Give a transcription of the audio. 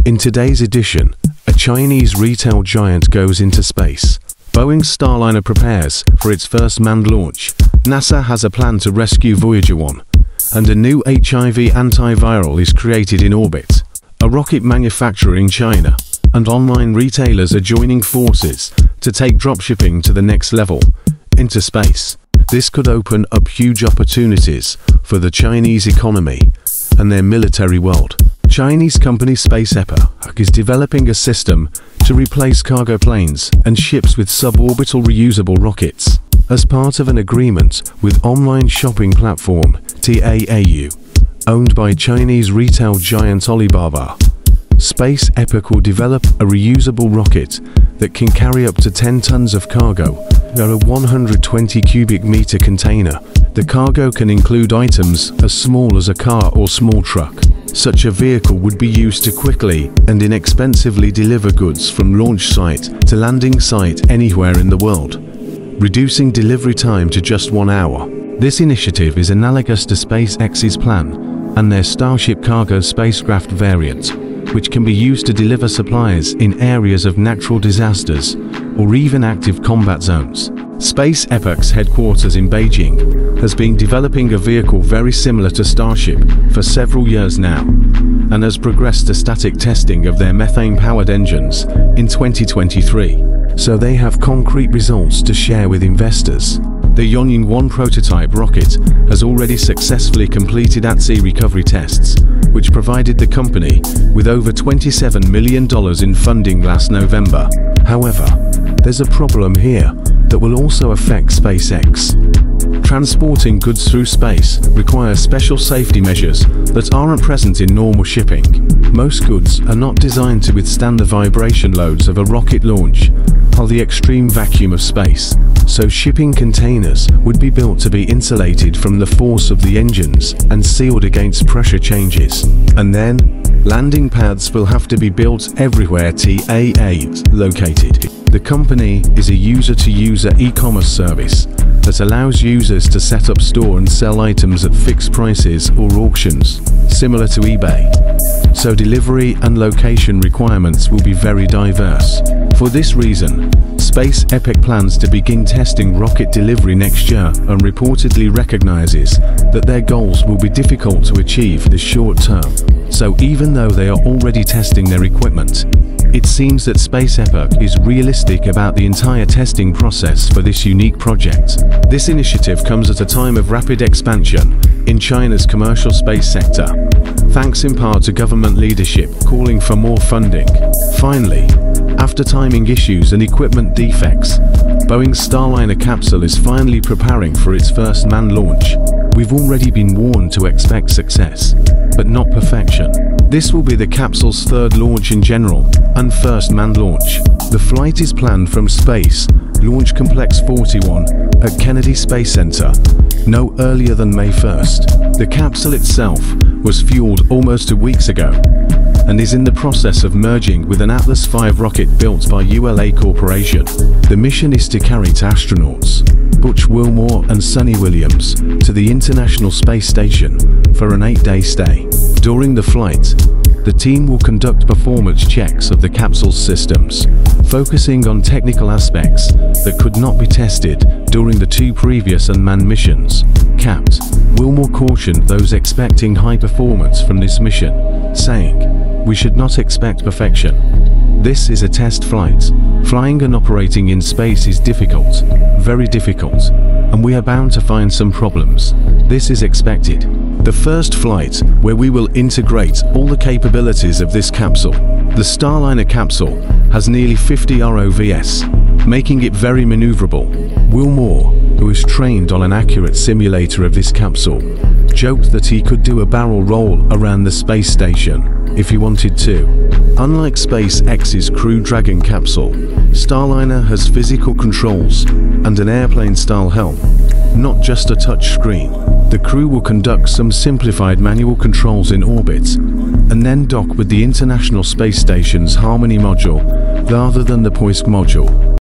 In today's edition, a Chinese retail giant goes into space. Boeing's Starliner prepares for its first manned launch. NASA has a plan to rescue Voyager 1. And a new HIV antiviral is created in orbit. A rocket manufacturer in China and online retailers are joining forces to take dropshipping to the next level, into space. This could open up huge opportunities for the Chinese economy and their military world. Chinese company Space Epoch is developing a system to replace cargo planes and ships with sub-orbital reusable rockets, as part of an agreement with online shopping platform TAAU, owned by Chinese retail giant Alibaba. Space Epoch will develop a reusable rocket that can carry up to 10 tons of cargo in a 120 cubic meter container. The cargo can include items as small as a car or small truck. Such a vehicle would be used to quickly and inexpensively deliver goods from launch site to landing site anywhere in the world, reducing delivery time to just 1 hour. This initiative is analogous to SpaceX's plan and their Starship cargo spacecraft variant, which can be used to deliver supplies in areas of natural disasters or even active combat zones. Space Epoch's headquarters in Beijing has been developing a vehicle very similar to Starship for several years now, and has progressed to static testing of their methane-powered engines in 2023, so they have concrete results to share with investors. The Yonying 1 prototype rocket has already successfully completed at-sea recovery tests, which provided the company with over $27 million in funding last November. However, there's a problem here that will also affect SpaceX. Transporting goods through space requires special safety measures that aren't present in normal shipping. Most goods are not designed to withstand the vibration loads of a rocket launch or the extreme vacuum of space, so shipping containers would be built to be insulated from the force of the engines and sealed against pressure changes. And then, landing pads will have to be built everywhere TAAU is located. The company is a user-to-user e-commerce service that allows users to set up, store and sell items at fixed prices or auctions, similar to eBay. So delivery and location requirements will be very diverse. For this reason, Space Epoch plans to begin testing rocket delivery next year and reportedly recognizes that their goals will be difficult to achieve this short term. So even though they are already testing their equipment, it seems that Space Epoch is realistic about the entire testing process for this unique project. This initiative comes at a time of rapid expansion in China's commercial space sector, thanks in part to government leadership calling for more funding. Finally, after timing issues and equipment defects, Boeing's Starliner capsule is finally preparing for its first manned launch. We've already been warned to expect success, but not perfection. This will be the capsule's third launch in general and first manned launch. The flight is planned from Space Launch Complex 41 at Kennedy Space Center no earlier than May 1st. The capsule itself was fueled almost 2 weeks ago and is in the process of merging with an Atlas V rocket built by ULA Corporation. The mission is to carry astronauts Butch Wilmore and Sunny Williams to the International Space Station for an 8-day stay. During the flight, the team will conduct performance checks of the capsule's systems, focusing on technical aspects that could not be tested during the 2 previous unmanned missions. Capt. Wilmore cautioned those expecting high performance from this mission, saying, "We should not expect perfection. This is a test flight. Flying and operating in space is difficult, very difficult, and we are bound to find some problems. This is expected." The first flight, where we will integrate all the capabilities of this capsule. The Starliner capsule has nearly 50 ROVs, making it very maneuverable. Wilmore, who is trained on an accurate simulator of this capsule, joked that he could do a barrel roll around the space station if he wanted to. Unlike SpaceX's Crew Dragon capsule, Starliner has physical controls and an airplane-style helm, not just a touch screen. The crew will conduct some simplified manual controls in orbit and then dock with the International Space Station's Harmony module rather than the Poisk module.